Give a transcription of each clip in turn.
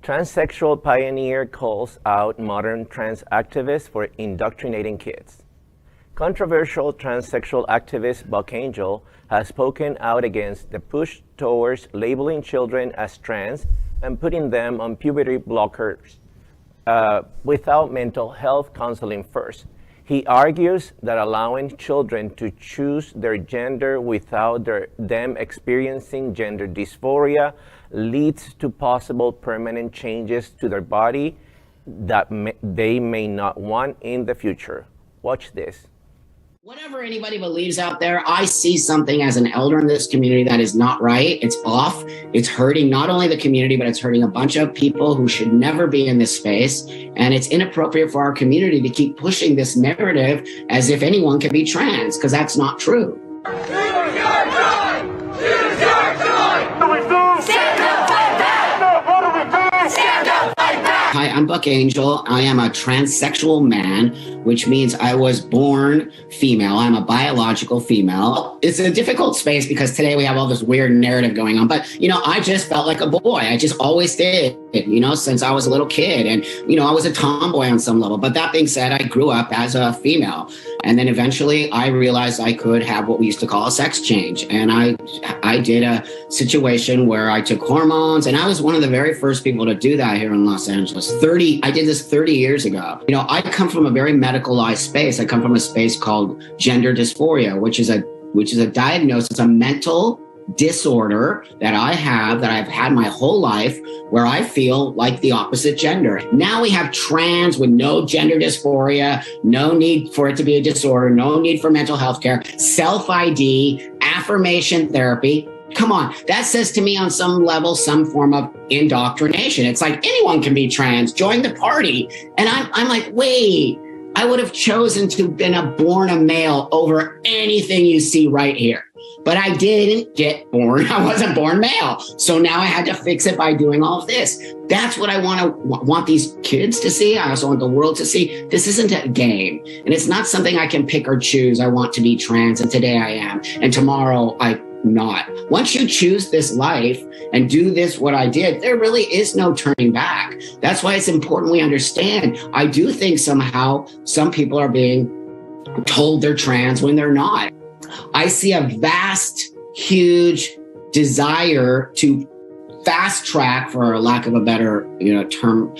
Transsexual pioneer calls out modern trans activists for indoctrinating kids. Controversial transsexual activist Buck Angel has spoken out against the push towards labeling children as trans and putting them on puberty blockers without mental health counseling first. He argues that allowing children to choose their gender without them experiencing gender dysphoria leads to possible permanent changes to their body that they may not want in the future. Watch this. Whatever anybody believes out there, I see something as an elder in this community that is not right. It's off. It's hurting not only the community, but it's hurting a bunch of people who should never be in this space. And it's inappropriate for our community to keep pushing this narrative as if anyone can be trans, because that's not true. Hi, I'm Buck Angel. I am a transsexual man, which means I was born female. I'm a biological female. It's a difficult space because today we have all this weird narrative going on. But, I just felt like a boy. I just always did, since I was a little kid. And, I was a tomboy on some level. But that being said, I grew up as a female. And then eventually I realized I could have what we used to call a sex change. And I did a situation where I took hormones. And I was one of the very first people to do that here in Los Angeles. I did this 30 years ago. I come from a very medicalized space. I come from a space called gender dysphoria, which is a diagnosis, a mental disorder that I've had my whole life, where I feel like the opposite gender. Now we have trans with no gender dysphoria, no need for it to be a disorder, no need for mental health care, self-ID, affirmation therapy. Come on, that says to me on some level, some form of indoctrination. It's like anyone can be trans, join the party. And I'm like, wait, I would have chosen to have been born a male over anything you see right here. But I didn't get born. I wasn't born male. So now I had to fix it by doing all of this. That's what I want these kids to see. I also want the world to see. This isn't a game. And it's not something I can pick or choose. I want to be trans, and today I am. And tomorrow I'm not. Once you choose this life and do this, what I did, there really is no turning back. That's why it's important we understand. I do think somehow some people are being told they're trans when they're not. I see a vast, huge desire to fast track, for lack of a better term,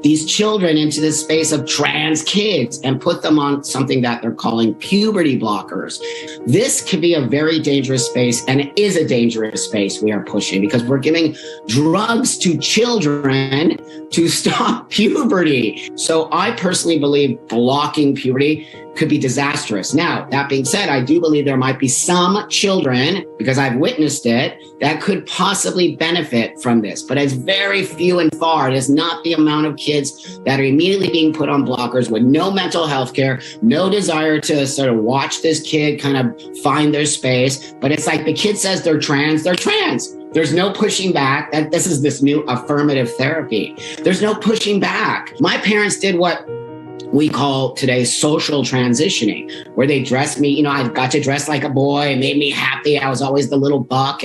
these children into this space of trans kids and put them on something that they're calling puberty blockers. This could be a very dangerous space, and it is a dangerous space we are pushing, because we're giving drugs to children to stop puberty. So I personally believe blocking puberty could be disastrous. Now, that being said, I do believe there might be some children, because I've witnessed it, that could possibly benefit from this. But it's very few and far. It is not the amount of kids that are immediately being put on blockers with no mental health care, no desire to sort of watch this kid kind of find their space. But it's like the kid says they're trans, they're trans. There's no pushing back. This is this new affirmative therapy. There's no pushing back. My parents did what we call today social transitioning, where they dressed me, I got to dress like a boy. It made me happy. I was always the little buck.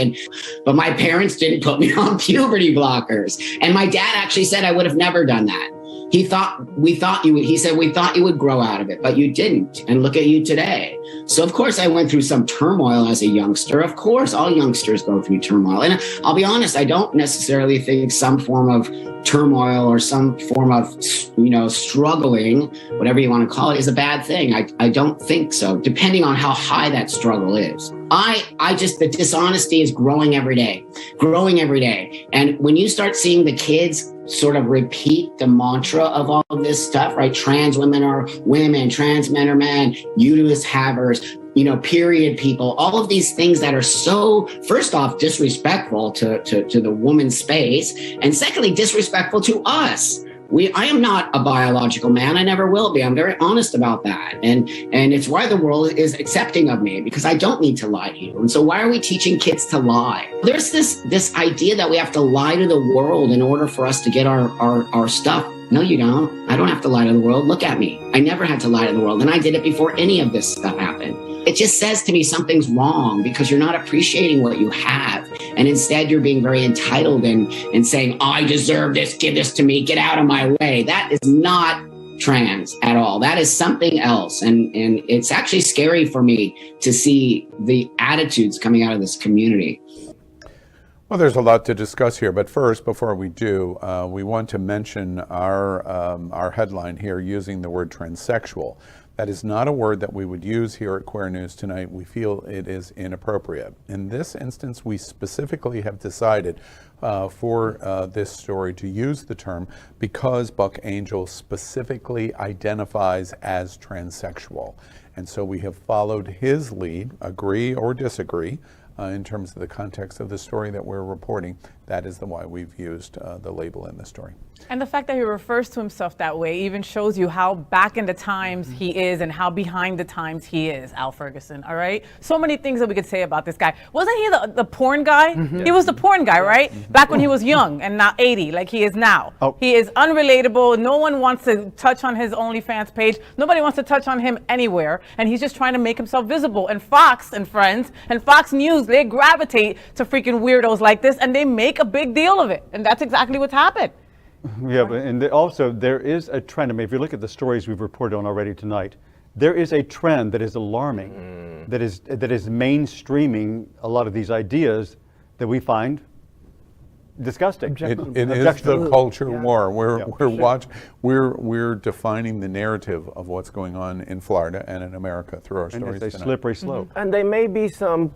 But my parents didn't put me on puberty blockers. And my dad actually said I would have never done that. He said, we thought you would grow out of it, but you didn't. And look at you today. So of course I went through some turmoil as a youngster. Of course, all youngsters go through turmoil. And I'll be honest, I don't necessarily think some form of turmoil or some form of, struggling, whatever you want to call it, is a bad thing. I don't think so, depending on how high that struggle is. The dishonesty is growing every day. And when you start seeing the kids sort of repeat the mantra of all of this stuff, right? Trans women are women, trans men are men, uterus havers, period people, all of these things that are so, first off, disrespectful to the woman's space, and secondly, disrespectful to us. I am not a biological man. I never will be. I'm very honest about that. And it's why the world is accepting of me, because I don't need to lie to you. And so why are we teaching kids to lie? There's this idea that we have to lie to the world in order for us to get our stuff. No, you don't. I don't have to lie to the world. Look at me. I never had to lie to the world. And I did it before any of this stuff happened. It just says to me something's wrong because you're not appreciating what you have. And instead you're being very entitled and saying, I deserve this, give this to me, get out of my way. That is not trans at all. That is something else. And it's actually scary for me to see the attitudes coming out of this community. Well, there's a lot to discuss here, but first, before we do, we want to mention our headline here using the word transsexual. That is not a word that we would use here at Queer News Tonight. We feel it is inappropriate. In this instance, we specifically have decided for this story to use the term because Buck Angel specifically identifies as transsexual. And so we have followed his lead, agree or disagree, in terms of the context of the story that we're reporting. That is why we've used the label in the story. And the fact that he refers to himself that way even shows you how back in the times he is and how behind the times he is, Al Ferguson, all right? So many things that we could say about this guy. Wasn't he the porn guy? He was the porn guy, right? Back when he was young and not 80 like he is now. He is unrelatable. No one wants to touch on his OnlyFans page. Nobody wants to touch on him anywhere. And he's just trying to make himself visible. And Fox and Friends and Fox News, they gravitate to freaking weirdos like this and they make a big deal of it. And that's exactly what's happened. Yeah, but also there is a trend. I mean, if you look at the stories we've reported on already tonight, there is a trend that is alarming, that is mainstreaming a lot of these ideas that we find disgusting. It is the culture war. We're defining the narrative of what's going on in Florida and in America through our stories. It's a slippery slope. And there may be some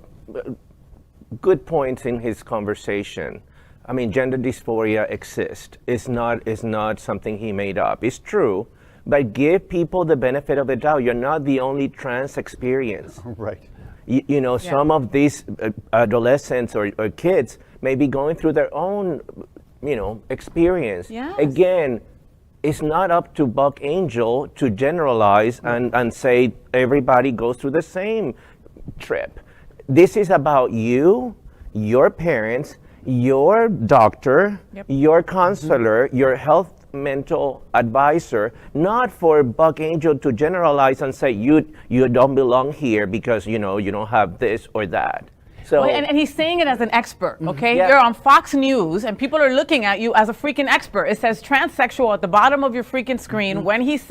good points in his conversation. I mean, gender dysphoria exists. It's not something he made up. It's true, but give people the benefit of the doubt. You're not the only trans experience. Right. You know, some of these adolescents or kids may be going through their own, experience. Yes. Again, it's not up to Buck Angel to generalize and say everybody goes through the same trip. This is about you, your parents, your doctor, your counselor, your health mental advisor, not for Buck Angel to generalize and say you don't belong here because you don't have this or that. So and he's saying it as an expert, okay? You're on Fox News and people are looking at you as a freaking expert. It says transsexual at the bottom of your freaking screen when he's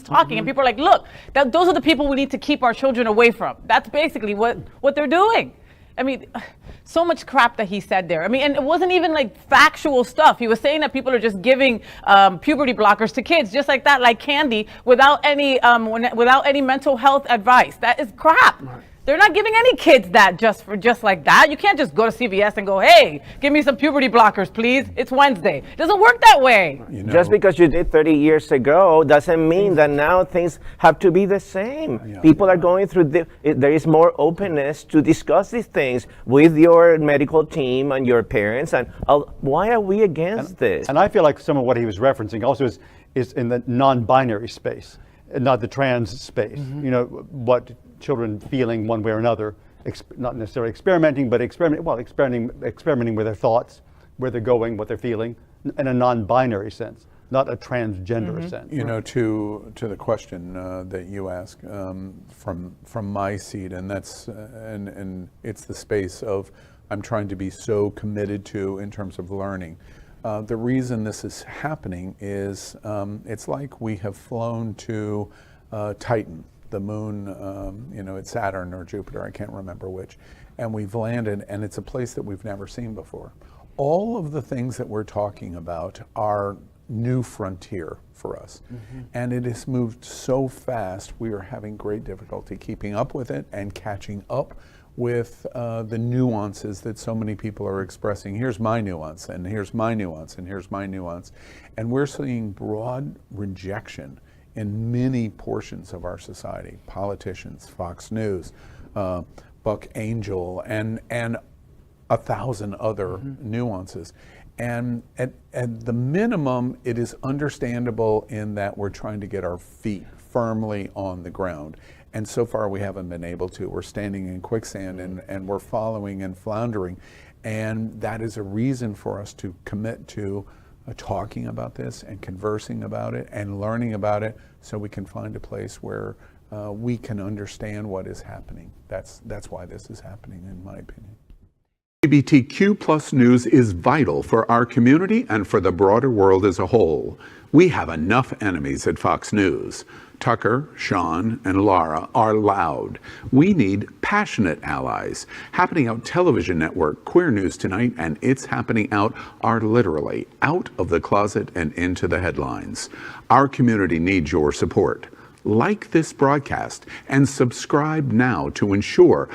talking and people are like, look, those are the people we need to keep our children away from. That's basically what they're doing. I mean, so much crap that he said there. I mean, and it wasn't even like factual stuff. He was saying that people are just giving puberty blockers to kids just like that, like candy, without any mental health advice. That is crap. Right. They're not giving any kids that just like that. You can't just go to CVS and go, hey, give me some puberty blockers, please. It's Wednesday. It doesn't work that way. Just because you did 30 years ago doesn't mean that now things have to be the same. People are going through, there is more openness to discuss these things with your medical team and your parents. And why are we against this? And I feel like some of what he was referencing also is in the non-binary space, not the trans space. What children feeling one way or another, not necessarily experimenting, but experimenting with their thoughts, where they're going, what they're feeling, in a non-binary sense, not a transgender sense. To the question that you ask from my seat, and that's and it's the space of I'm trying to be so committed to in terms of learning. The reason this is happening is it's like we have flown to Titan, the moon, it's Saturn or Jupiter, I can't remember which, and we've landed, and it's a place that we've never seen before. All of the things that we're talking about are new frontier for us, and it has moved so fast, we are having great difficulty keeping up with it and catching up with the nuances that so many people are expressing. Here's my nuance, and here's my nuance, and here's my nuance, and we're seeing broad rejection in many portions of our society, politicians, Fox News, Buck Angel, and 1,000 other nuances. And at the minimum, it is understandable in that we're trying to get our feet firmly on the ground. And so far we haven't been able to. We're standing in quicksand and we're following and floundering. And that is a reason for us to commit to talking about this and conversing about it and learning about it so we can find a place where we can understand what is happening. That's why this is happening, in my opinion. LGBTQ plus news is vital for our community and for the broader world as a whole. We have enough enemies at Fox News. Tucker, Sean, and Laura are loud. We need passionate allies. Happening Out Television Network, Queer News Tonight, and It's Happening Out are literally out of the closet and into the headlines. Our community needs your support. Like this broadcast and subscribe now to ensure